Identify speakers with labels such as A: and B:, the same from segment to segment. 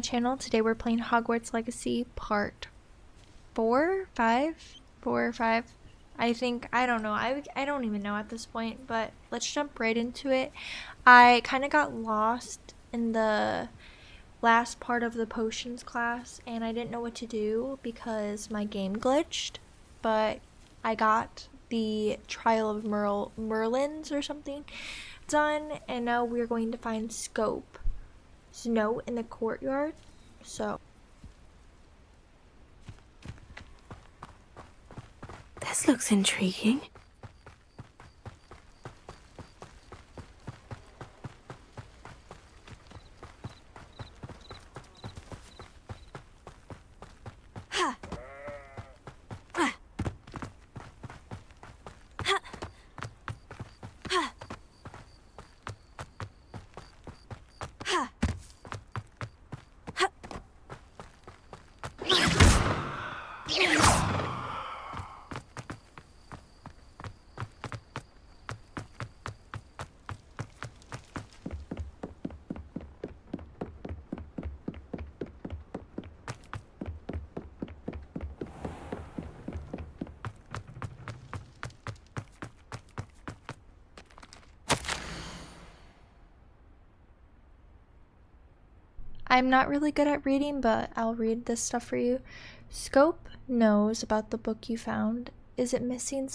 A: channel. Today we're playing Hogwarts Legacy part 4, 5, 4 or 5. I think, I don't know, I don't even know at this point, but let's jump right into it. I kind of got lost in the last part of the potions class and I didn't know what to do because my game glitched, but I got the Trial of Merlin's or something done, and now we're going to find Scope's note in the courtyard. So
B: this looks intriguing.
A: I'm not really good at reading, but I'll read this stuff for you. Scope knows about the book you found. Is it missing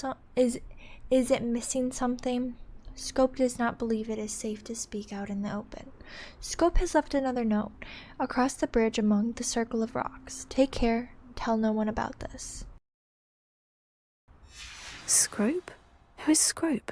A: something? Scope does not believe it is safe to speak out in the open. Scope has left another note across the bridge among the circle of rocks. Take care. Tell no one about this.
B: Scrope? Who is Scrope?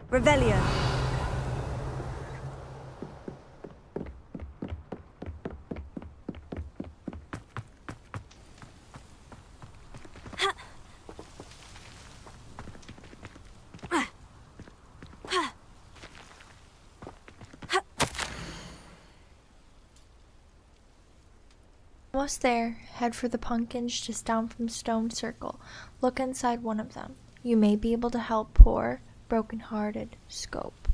B: Revelio.
A: Almost there. Head for the pumpkins just down from Stone Circle. Look inside one of them. You may be able to help poor, broken-hearted Scope.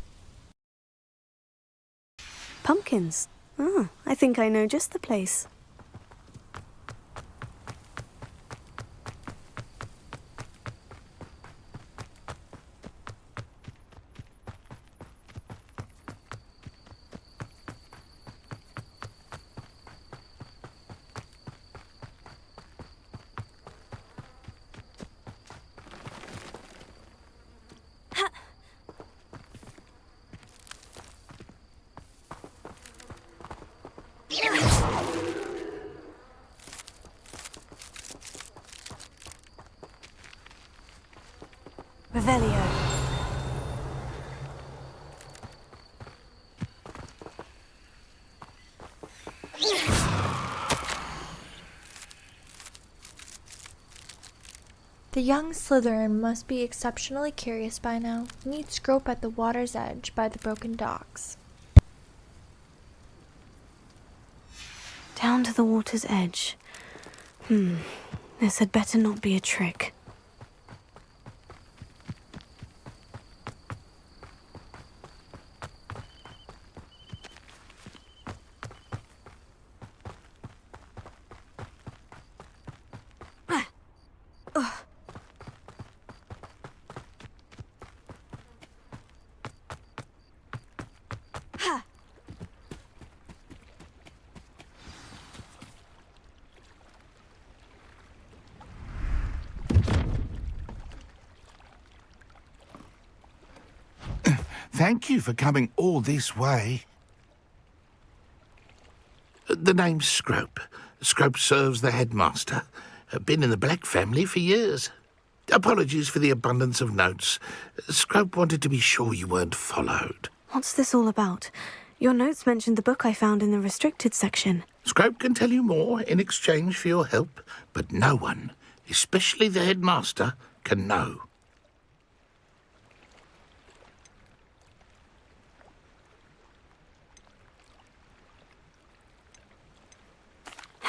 B: Pumpkins? Ah, I think I know just the place. Revelio.
A: The young Slytherin must be exceptionally curious by now. Meet Scope at the water's edge by the broken docks.
B: Down to the water's edge. This had better not be a trick.
C: Thank you for coming all this way. The name's Scrope. Scrope serves the headmaster. Been in the Black family for years. Apologies for the abundance of notes. Scrope wanted to be sure you weren't followed.
B: What's this all about? Your notes mentioned the book I found in the restricted section.
C: Scrope can tell you more in exchange for your help, but no one, especially the headmaster, can know.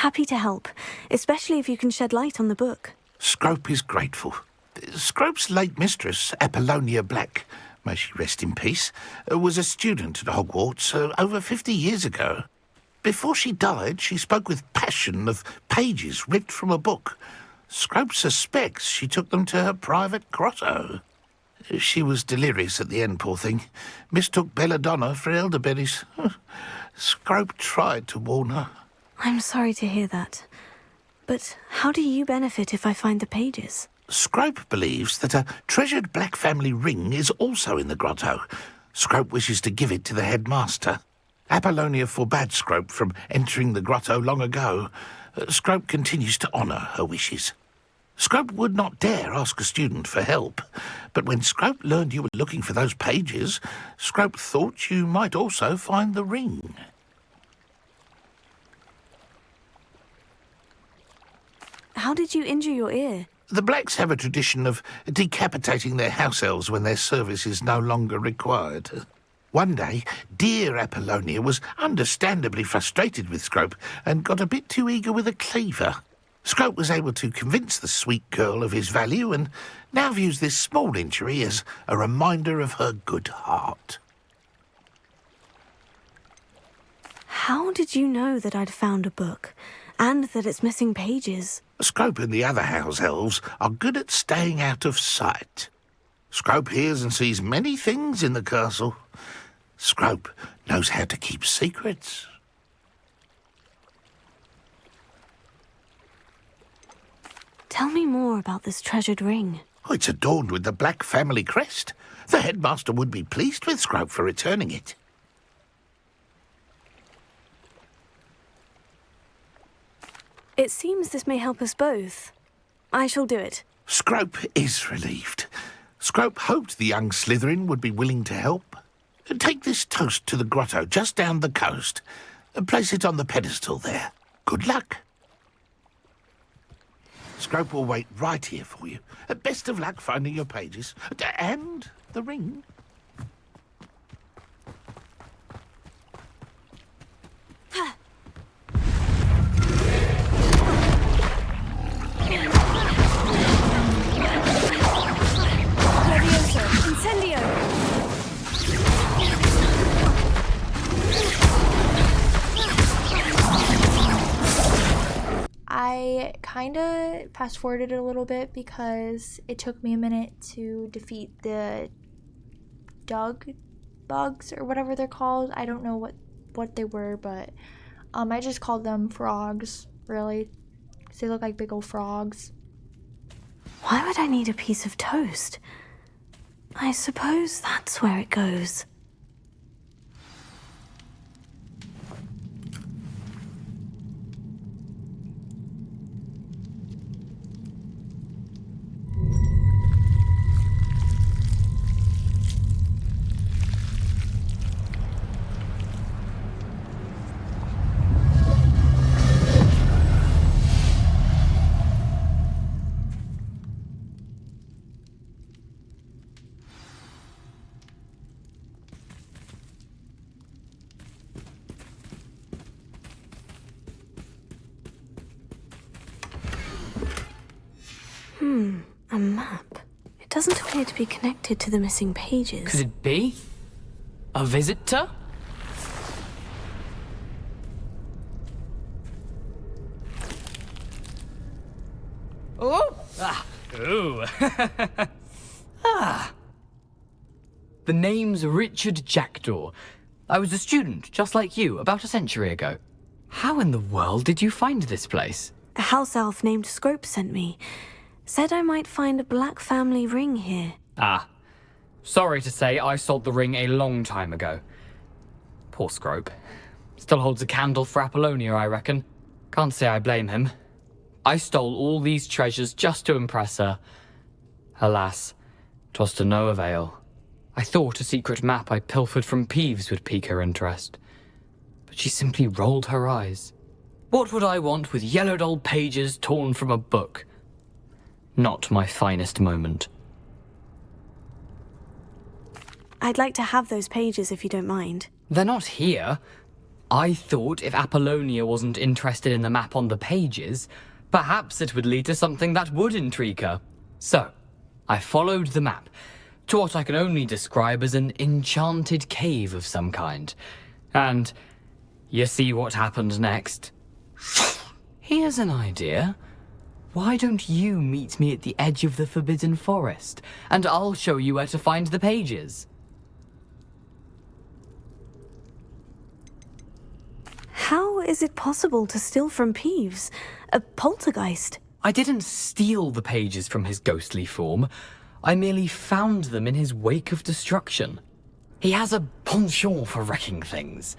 B: Happy to help, especially if you can shed light on the book.
C: Scrope is grateful. Scrope's late mistress, Apollonia Black, may she rest in peace, was a student at Hogwarts over 50 years ago. Before she died, she spoke with passion of pages ripped from a book. Scrope suspects she took them to her private grotto. She was delirious at the end, poor thing. Mistook belladonna for elderberries. Scrope tried to warn her.
B: I'm sorry to hear that. But how do you benefit if I find the pages?
C: Scrope believes that a treasured black family ring is also in the grotto. Scrope wishes to give it to the headmaster. Apollonia forbade Scrope from entering the grotto long ago. Scrope continues to honour her wishes. Scrope would not dare ask a student for help, but when Scrope learned you were looking for those pages, Scrope thought you might also find the ring.
B: How did you injure your ear?
C: The Blacks have a tradition of decapitating their house elves when their service is no longer required. One day, dear Apollonia was understandably frustrated with Scrope and got a bit too eager with a cleaver. Scrope was able to convince the sweet girl of his value and now views this small injury as a reminder of her good heart.
B: How did you know that I'd found a book and that it's missing pages?
C: Scrope and the other house elves are good at staying out of sight. Scrope hears and sees many things in the castle. Scrope knows how to keep secrets.
B: Tell me more about this treasured ring.
C: Oh, it's adorned with the Black family crest. The headmaster would be pleased with Scrope for returning it.
B: It seems this may help us both. I shall do it.
C: Scrope is relieved. Scrope hoped the young Slytherin would be willing to help. Take this toast to the grotto just down the coast and place it on the pedestal there. Good luck. Scrope will wait right here for you. Best of luck finding your pages. And the ring.
B: Incendio!
A: I kind of fast forwarded it a little bit because it took me a minute to defeat the dug bugs or whatever they're called. I don't know what they were, but I just called them frogs, really, because they look like big old frogs.
B: Why would I need a piece of toast? I suppose that's where it goes. A map. It doesn't appear to be connected to the missing pages.
D: Could it be? A visitor? Oh! Ah! Ooh! Ah! The name's Richard Jackdaw. I was a student, just like you, about a century ago. How in the world did you find this place?
B: A house elf named Scrope sent me. Said I might find a black family ring here.
D: Ah. Sorry to say, I sold the ring a long time ago. Poor Scrope. Still holds a candle for Apollonia, I reckon. Can't say I blame him. I stole all these treasures just to impress her. Alas, 'twas to no avail. I thought a secret map I pilfered from Peeves would pique her interest. But she simply rolled her eyes. What would I want with yellowed old pages torn from a book? Not my finest moment.
B: I'd like to have those pages if you don't mind.
D: They're not here. I thought if Apollonia wasn't interested in the map on the pages, perhaps it would lead to something that would intrigue her. So, I followed the map to what I can only describe as an enchanted cave of some kind. And you see what happened next? Here's an idea. Why don't you meet me at the edge of the Forbidden Forest, and I'll show you where to find the pages?
B: How is it possible to steal from Peeves? A poltergeist?
D: I didn't steal the pages from his ghostly form. I merely found them in his wake of destruction. He has a penchant for wrecking things.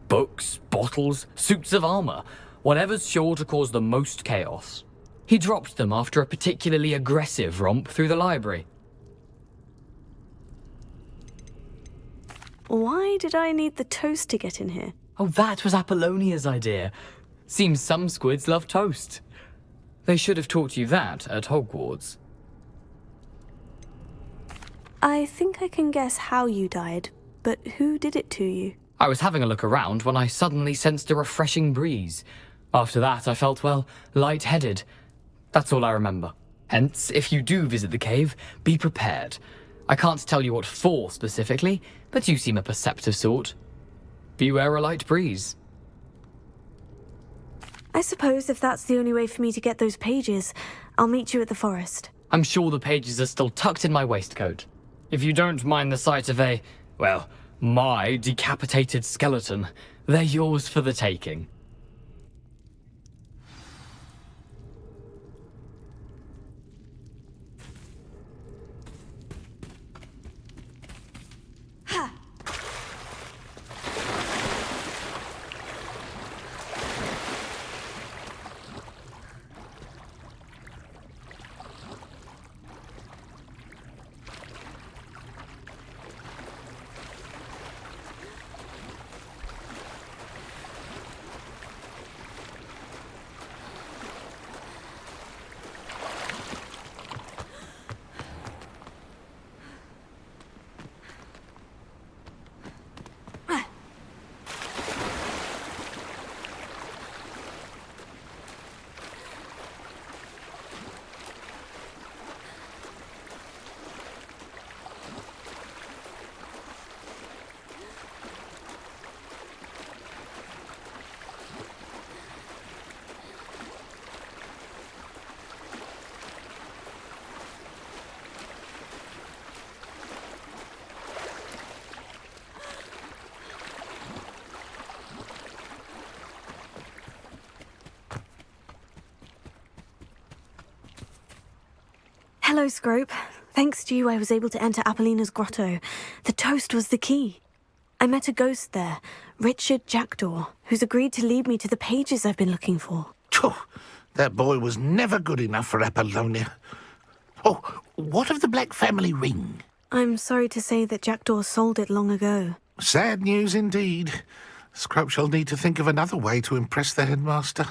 D: Books, bottles, suits of armor, whatever's sure to cause the most chaos. He dropped them after a particularly aggressive romp through the library.
B: Why did I need the toast to get in here?
D: Oh, that was Apollonia's idea. Seems some squids love toast. They should have taught you that at Hogwarts.
B: I think I can guess how you died, but who did it to you?
D: I was having a look around when I suddenly sensed a refreshing breeze. After that, I felt, well, lightheaded. That's all I remember. Hence, if you do visit the cave, be prepared. I can't tell you what for specifically, but you seem a perceptive sort. Beware a light breeze.
B: I suppose if that's the only way for me to get those pages, I'll meet you at the forest.
D: I'm sure the pages are still tucked in my waistcoat. If you don't mind the sight of my decapitated skeleton, they're yours for the taking.
B: Hello, Scrope. Thanks to you, I was able to enter Apollina's grotto. The toast was the key. I met a ghost there, Richard Jackdaw, who's agreed to lead me to the pages I've been looking for.
C: Oh, that boy was never good enough for Apollonia. Oh, what of the Black family ring?
B: I'm sorry to say that Jackdaw sold it long ago.
C: Sad news indeed. Scrope shall need to think of another way to impress the headmaster.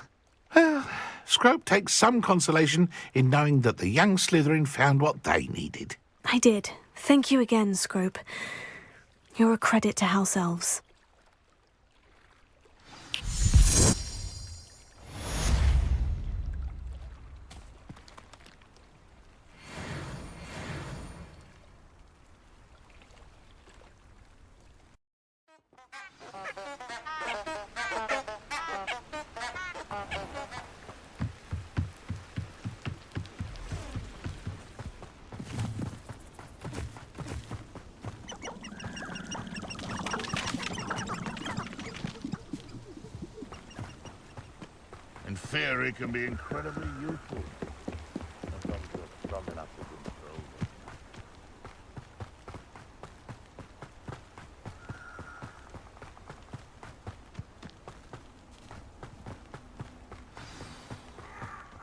C: Well, Scrope takes some consolation in knowing that the young Slytherin found what they needed.
B: I did. Thank you again, Scrope. You're a credit to House Elves.
C: And fairy can be incredibly useful. As long as you're strong enough to control them.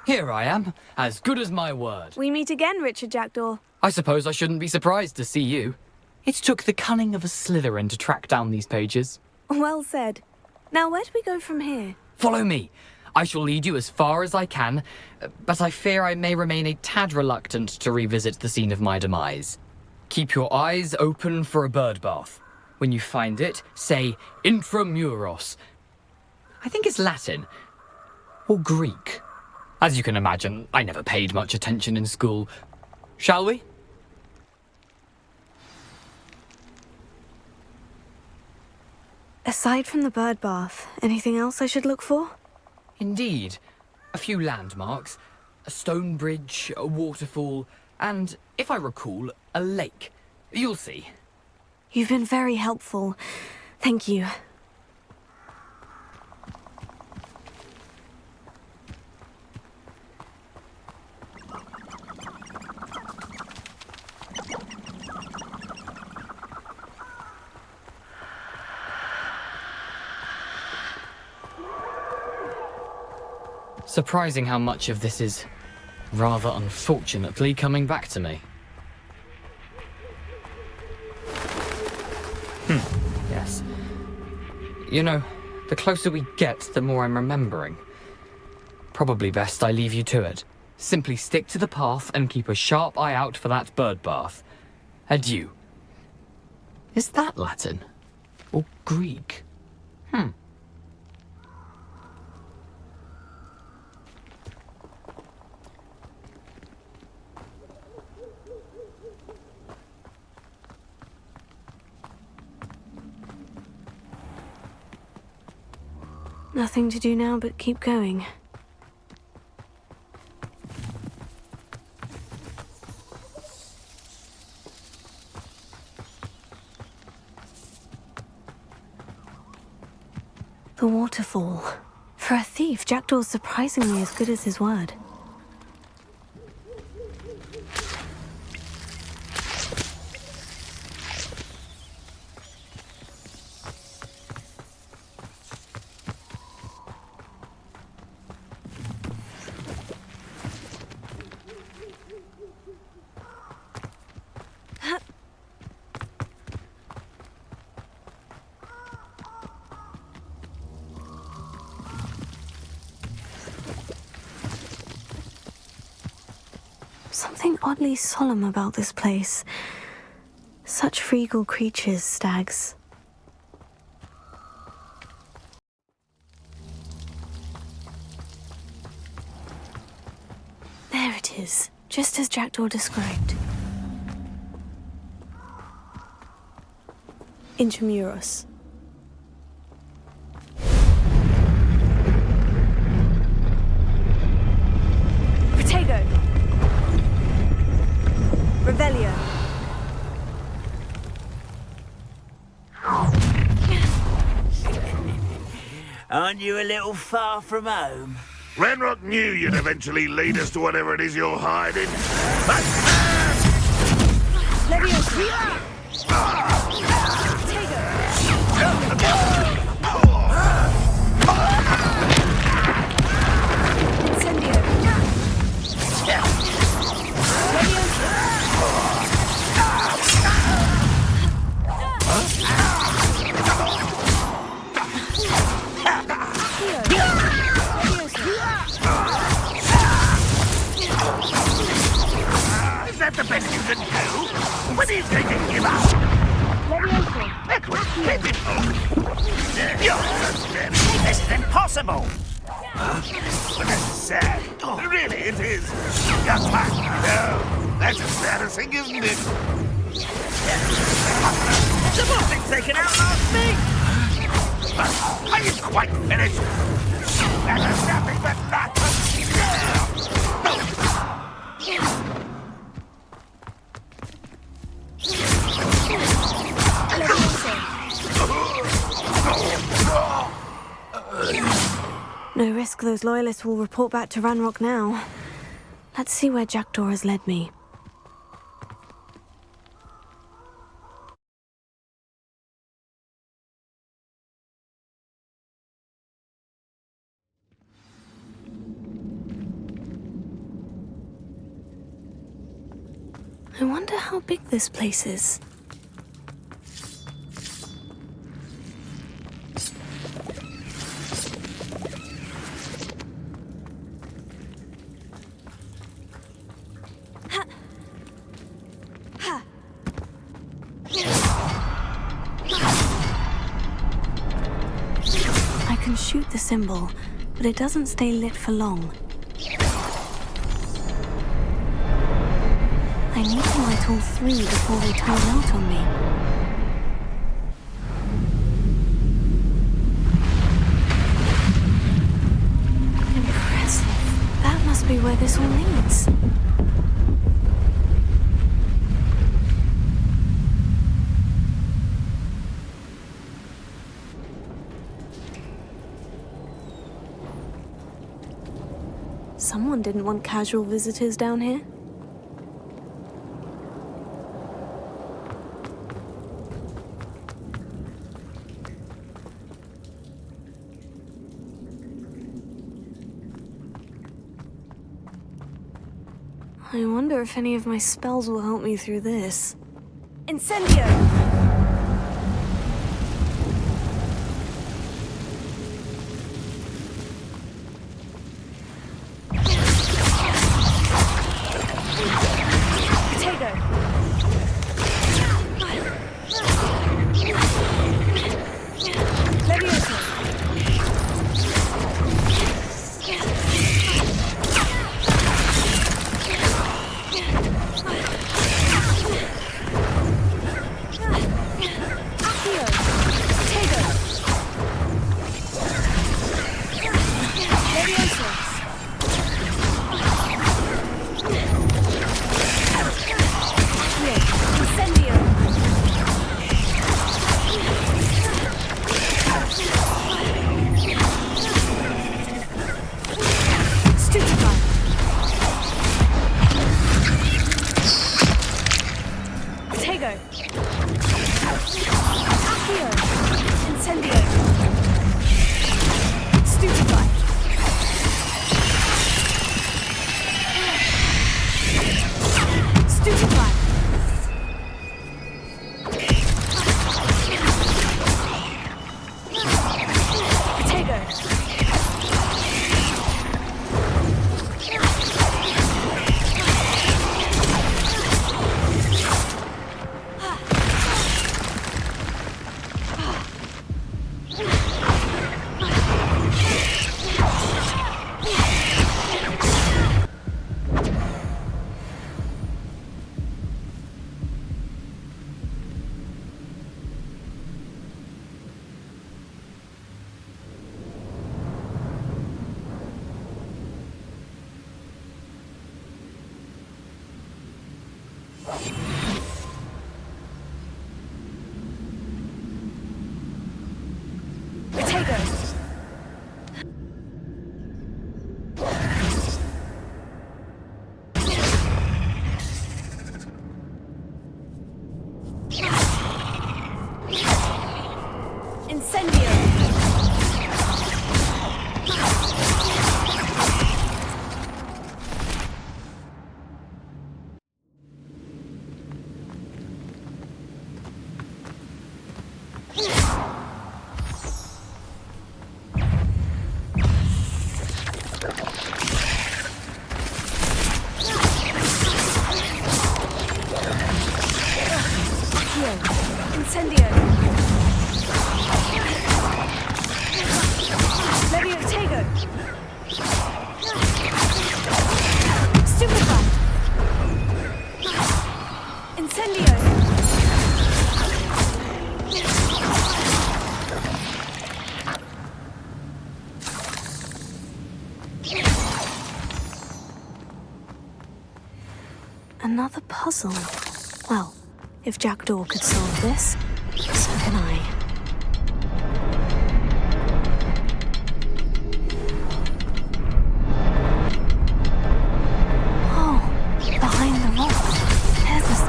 D: Here I am, as good as my word.
B: We meet again, Richard Jackdaw.
D: I suppose I shouldn't be surprised to see you. It took the cunning of a Slytherin to track down these pages.
B: Well said. Now, where do we go from here?
D: Follow me. I shall lead you as far as I can, but I fear I may remain a tad reluctant to revisit the scene of my demise. Keep your eyes open for a bird bath. When you find it, say Intramuros, I think it's Latin. Or Greek. As you can imagine, I never paid much attention in school. Shall we?
B: Aside from the bird bath, anything else I should look for?
D: Indeed. A few landmarks. A stone bridge, a waterfall, and, if I recall, a lake. You'll see.
B: You've been very helpful. Thank you.
D: Surprising how much of this is, rather unfortunately, coming back to me. Yes. You know, the closer we get, the more I'm remembering. Probably best I leave you to it. Simply stick to the path and keep a sharp eye out for that bird bath. Adieu. Is that Latin? Or Greek?
B: Nothing to do now but keep going. The waterfall. For a thief, Jackdaw's surprisingly as good as his word. Something oddly solemn about this place. Such regal creatures, stags. There it is, just as Jackdaw described. Intramuros. Protego! Revelio.
E: Aren't you a little far from home?
C: Ranrock knew you'd eventually lead us to whatever it is you're hiding. But...
B: Leviosa.
C: Is that the best you can do? When are you going to give up? That was pitiful.
E: This is impossible!
C: But that's sad. Really, it is. No, that's embarrassing, isn't it?
E: The boffin taken out last week!
C: Are you quite finished? That is nothing but
B: No risk those loyalists will report back to Ranrock now. Let's see where Jackdaw has led me. I wonder how big this place is. I can shoot the symbol, but it doesn't stay lit for long. I need to light all three before they turn out on me. Impressive. That must be where this all leads. Someone didn't want casual visitors down here. I wonder if any of my spells will help me through this. Incendio! Another puzzle. Well, if Jackdaw could solve this, so can I. Oh, behind the rock, there's a...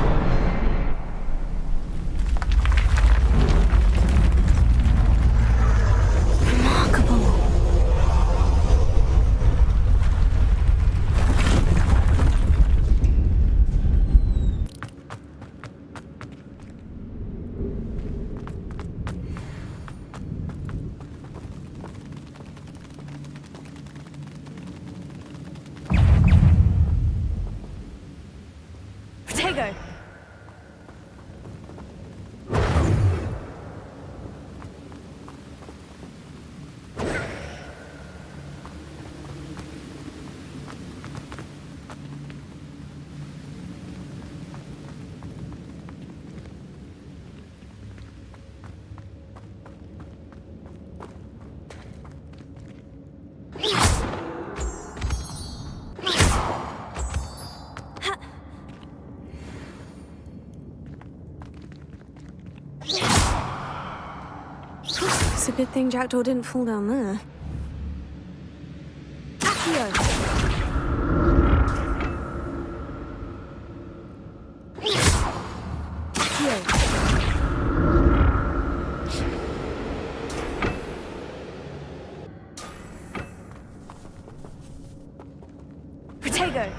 B: Remarkable. It's a good thing Jackdaw didn't fall down there. Accio! Accio! Protego!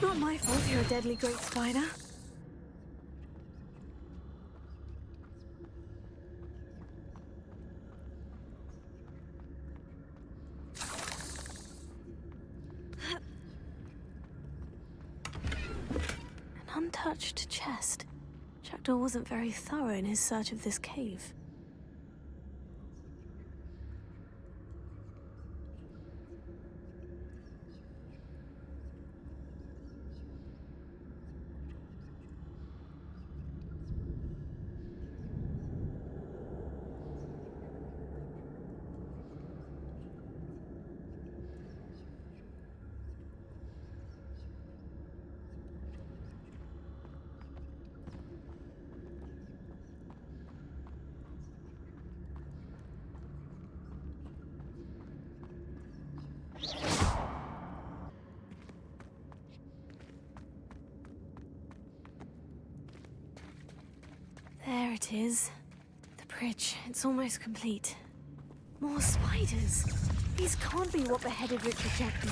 B: Not my fault you're a deadly great spider. An untouched chest. Jackdaw wasn't very thorough in his search of this cave. There it is. The bridge. It's almost complete. More spiders. These can't be what beheaded Richard Jackdaw.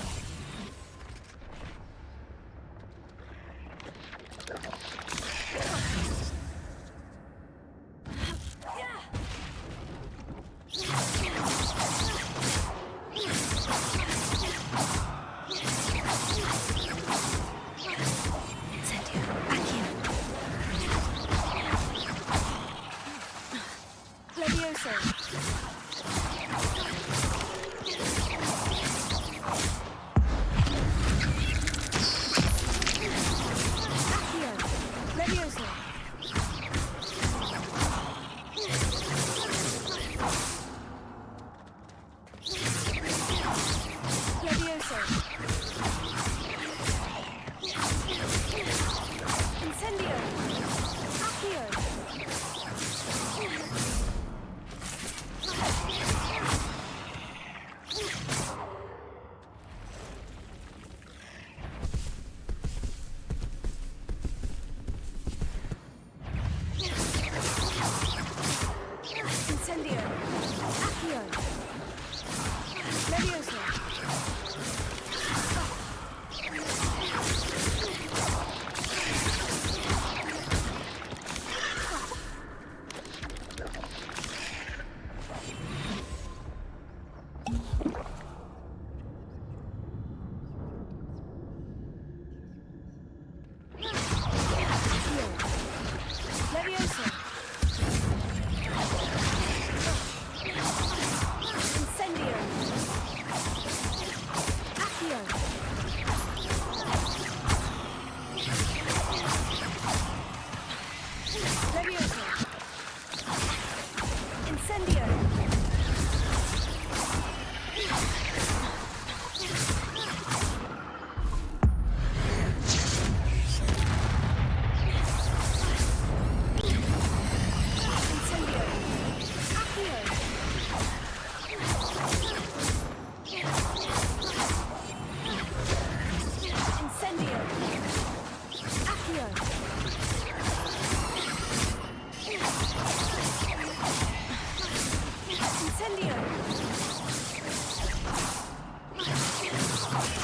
B: Incendio!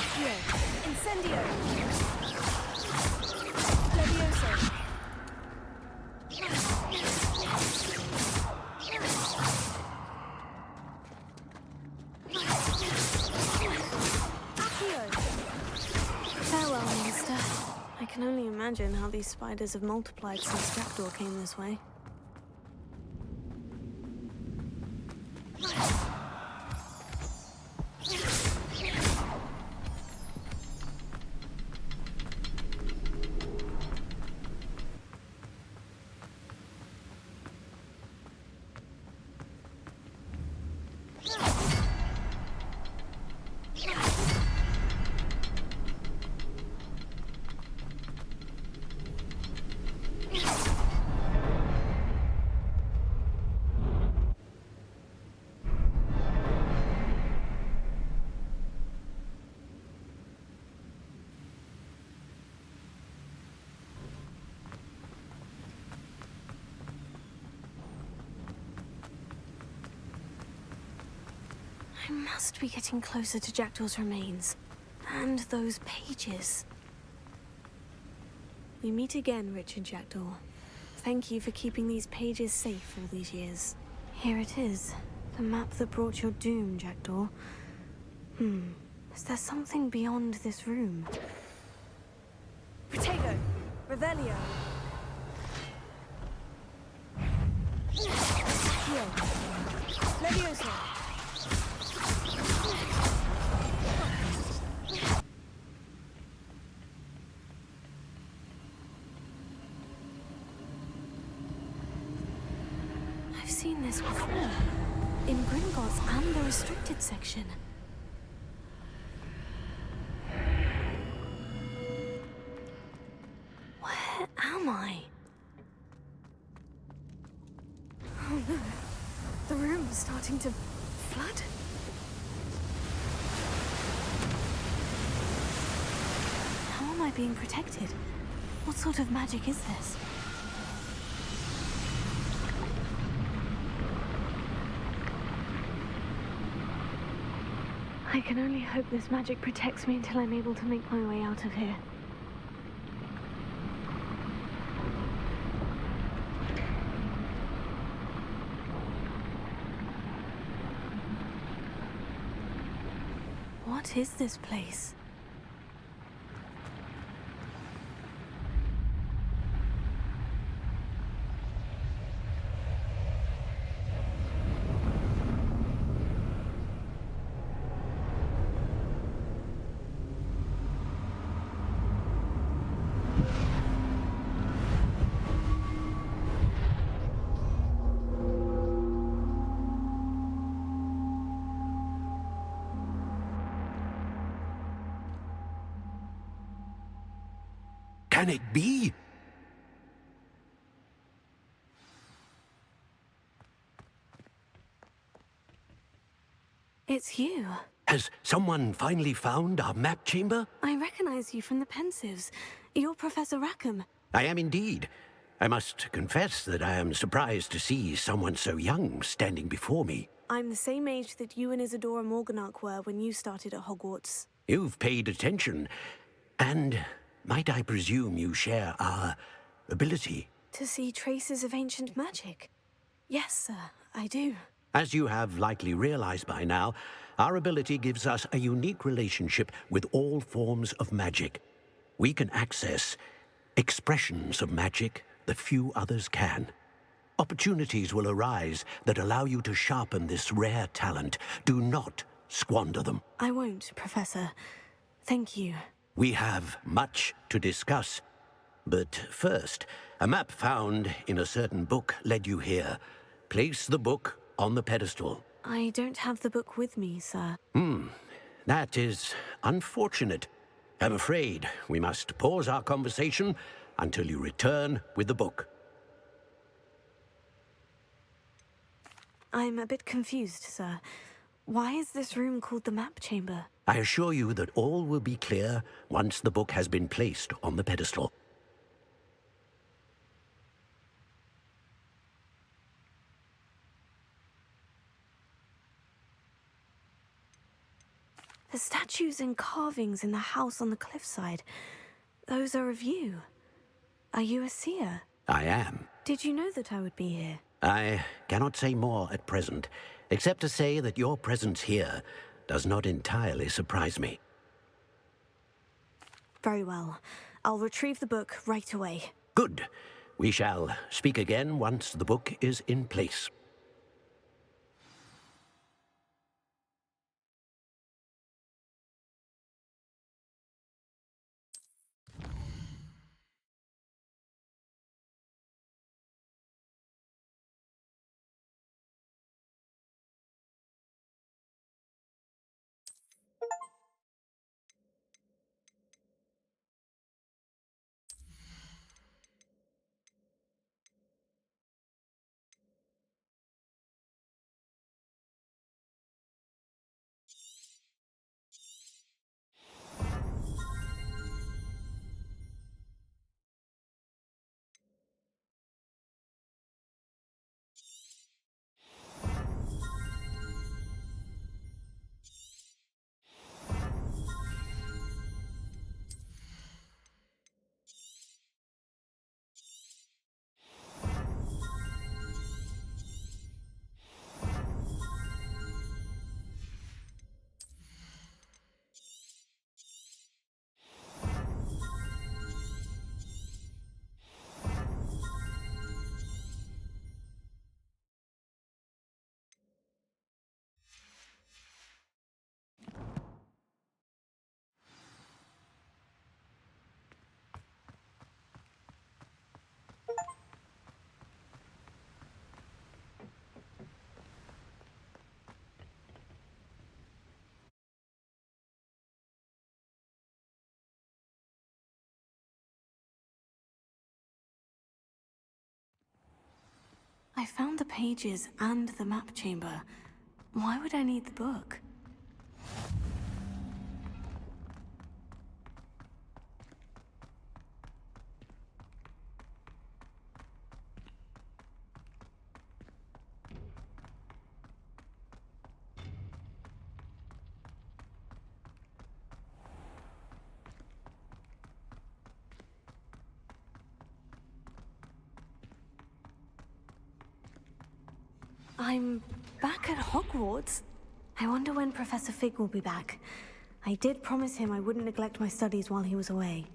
B: Accio! Incendio! Levioso! Farewell, Minister. I can only imagine how these spiders have multiplied since Jackdaw came this way. I must be getting closer to Jackdaw's remains. And those pages. We meet again, Richard Jackdaw. Thank you for keeping these pages safe all these years. Here it is. The map that brought your doom, Jackdaw. Is there something beyond this room? Protego! Revelio! Here. Levioso! I've seen this before. In Gringotts and the restricted section. Where am I? Oh no. The room's starting to flood. How am I being protected? What sort of magic is this? I can only hope this magic protects me until I'm able to make my way out of here. What is this place?
F: Can it be?
B: It's you.
F: Has someone finally found our map chamber?
B: I recognize you from the Pensives. You're Professor Rackham.
F: I am indeed. I must confess that I am surprised to see someone so young standing before me.
B: I'm the same age that you and Isadora Morganach were when you started at Hogwarts.
F: You've paid attention, and might I presume you share our ability?
B: To see traces of ancient magic? Yes, sir, I do.
F: As you have likely realized by now, our ability gives us a unique relationship with all forms of magic. We can access expressions of magic that few others can. Opportunities will arise that allow you to sharpen this rare talent. Do not squander them.
B: I won't, Professor. Thank you.
F: We have much to discuss. But first, a map found in a certain book led you here. Place the book on the pedestal.
B: I don't have the book with me, sir.
F: That is unfortunate. I'm afraid we must pause our conversation until you return with the book.
B: I'm a bit confused, sir. Why is this room called the map chamber?
F: I assure you that all will be clear once the book has been placed on the pedestal.
B: The statues and carvings in the house on the cliffside, those are of you. Are you a seer?
F: I am.
B: Did you know that I would be here?
F: I cannot say more at present, except to say that your presence here does not entirely surprise me.
B: Very well. I'll retrieve the book right away.
F: Good. We shall speak again once the book is in place.
B: I found the pages and the map chamber. Why would I need the book? I'm back at Hogwarts. I wonder when Professor Fig will be back. I did promise him I wouldn't neglect my studies while he was away.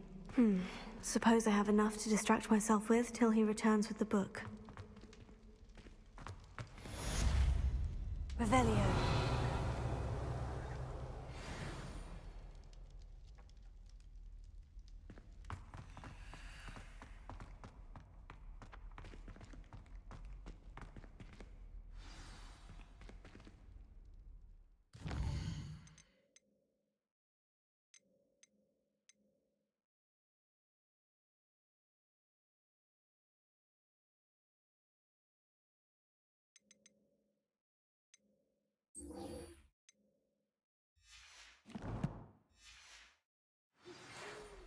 B: Suppose I have enough to distract myself with till he returns with the book. Revelio.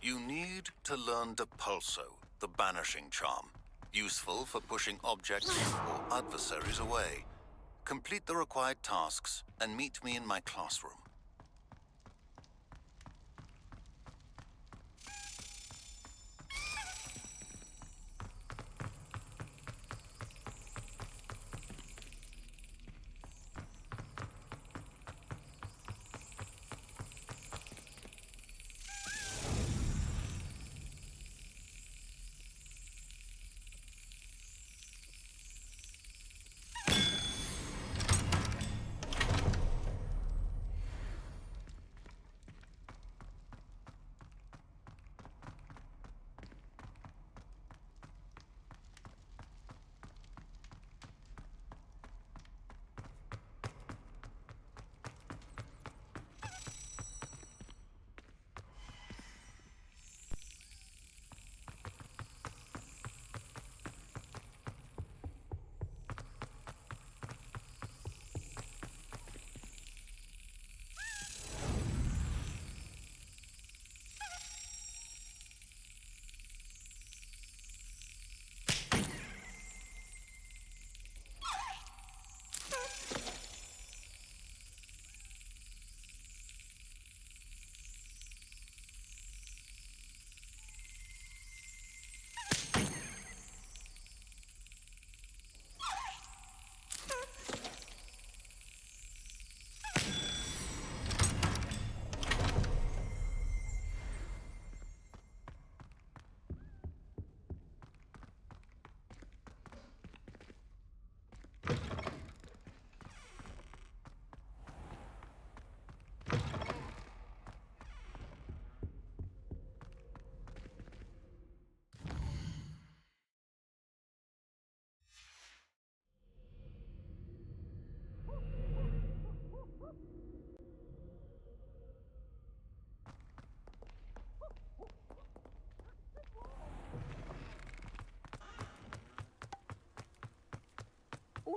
G: You need to learn Depulso, the banishing charm. Useful for pushing objects or adversaries away. Complete the required tasks and meet me in my classroom.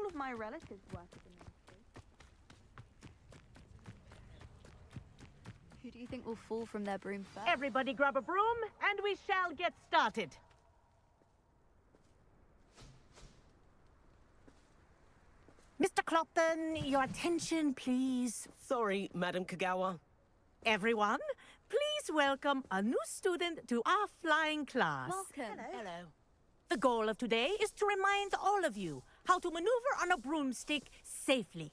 H: of my relatives work at the ministry. Who do you think will fall from their broom first?
E: Everybody grab a broom, and we shall get started. Mr. Clopton, your attention, please.
I: Sorry, Madam Kagawa.
E: Everyone, please welcome a new student to our flying class.
H: Welcome.
E: Hello. The goal of today is to remind all of you how to maneuver on a broomstick safely.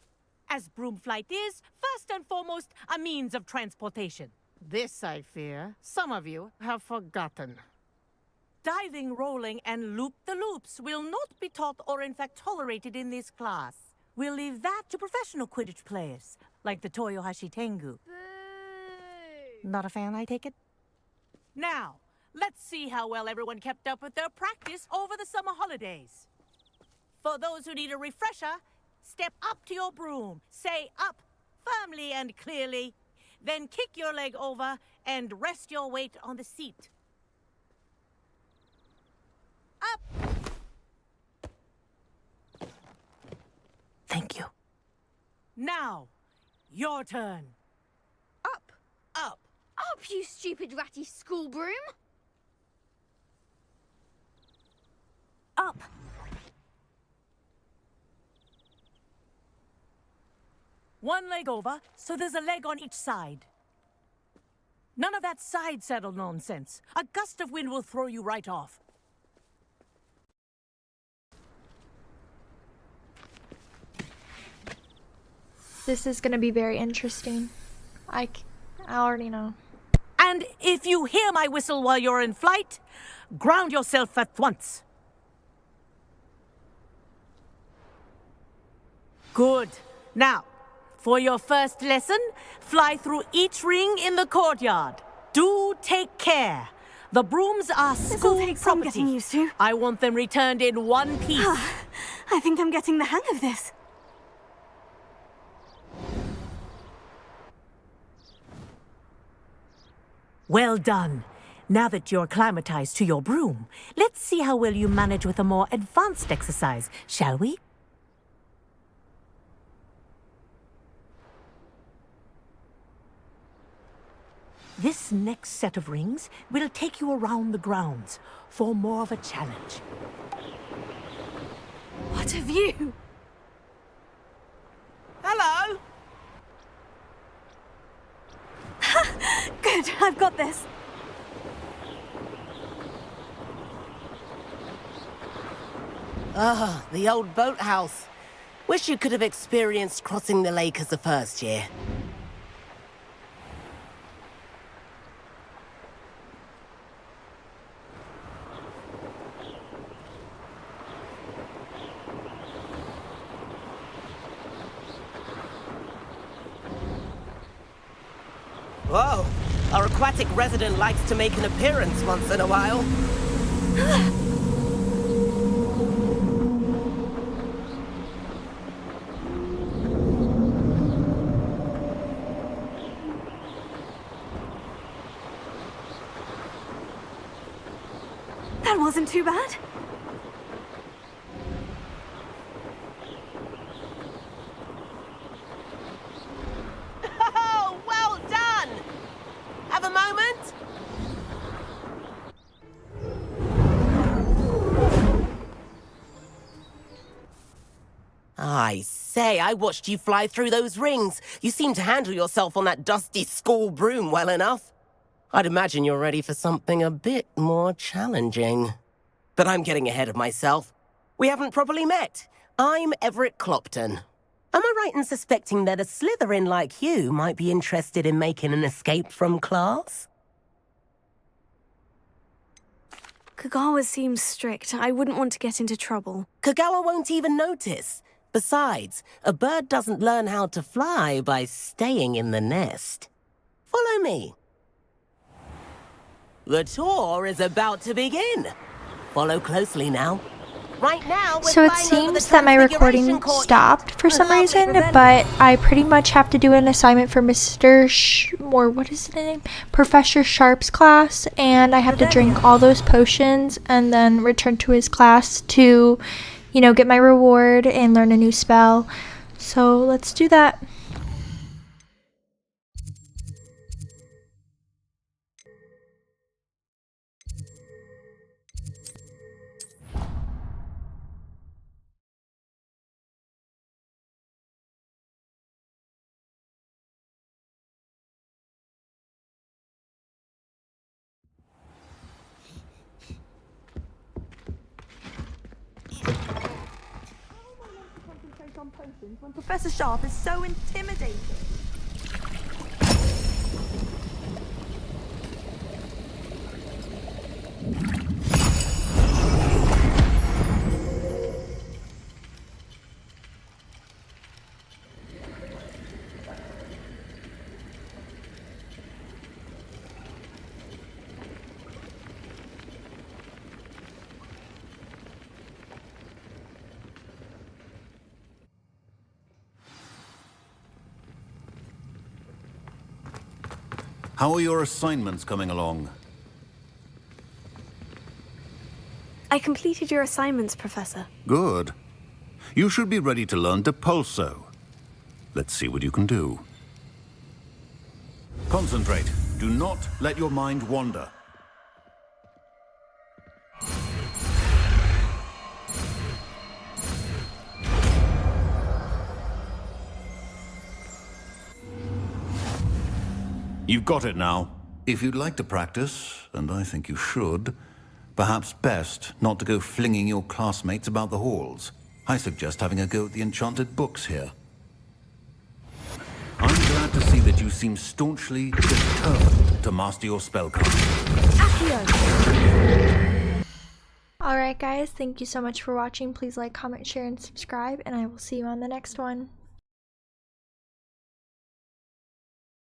E: As broom flight is, first and foremost, a means of transportation. This, I fear, some of you have forgotten. Diving, rolling, and loop-the-loops will not be taught or in fact tolerated in this class. We'll leave that to professional Quidditch players, like the Toyohashi Tengu. Not a fan, I take it? Now, let's see how well everyone kept up with their practice over the summer holidays. For those who need a refresher, step up to your broom, say up firmly and clearly, then kick your leg over and rest your weight on the seat. Up! Thank you. Now, your turn.
H: Up!
I: Up!
H: Up, you stupid ratty school broom!
B: Up.
E: One leg over, so there's a leg on each side. None of that side saddle nonsense. A gust of wind will throw you right off.
A: This is gonna be very interesting. I already know.
E: And if you hear my whistle while you're in flight, ground yourself at once. Good. Now, for your first lesson, fly through each ring in the courtyard. Do take care. The brooms are school
B: This'll take some
E: property.
B: getting used to.
E: I want them returned in one piece.
B: I think I'm getting the hang of this.
E: Well done. Now that you're acclimatized to your broom, let's see how well you manage with a more advanced exercise, shall we? This next set of rings will take you around the grounds for more of a challenge.
B: What a view!
I: Hello!
B: Good, I've got this.
I: Ah, the old boathouse. Wish you could have experienced crossing the lake as a first year. Whoa, our aquatic resident likes to make an appearance once in a while.
B: That wasn't too bad.
I: Oh, well done! Have a moment? I say, I watched you fly through those rings. You seem to handle yourself on that dusty school broom well enough. I'd imagine you're ready for something a bit more challenging. But I'm getting ahead of myself. We haven't properly met. I'm Everett Clopton. Am I right in suspecting that a Slytherin like you might be interested in making an escape from class?
B: Kagawa seems strict. I wouldn't want to get into trouble.
I: Kagawa won't even notice. Besides, a bird doesn't learn how to fly by staying in the nest. Follow me. The tour is about to begin. Follow closely now. Right now, we're
A: So it
I: flying over the
A: seems that my recording
I: Transfiguration Court.
A: stopped for some
I: Lovely
A: reason,
I: prevent-
A: but I pretty much have to do an assignment for what is the name? Professor Sharp's class, and I have to drink all those potions and then return to his class to, you know, get my reward and learn a new spell. So let's do that.
J: When Professor Sharp is so intimidating.
G: How are your assignments coming along?
B: I completed your assignments, Professor.
G: Good. You should be ready to learn Depulso. Let's see what you can do. Concentrate. Do not let your mind wander. You've got it now. If you'd like to practice, and I think you should, perhaps best not to go flinging your classmates about the halls. I suggest having a go at the enchanted books here. I'm glad to see that you seem staunchly determined to master your spellcraft.
A: Alright guys, thank you so much for watching. Please like, comment, share, and subscribe, and I will see you on the next one.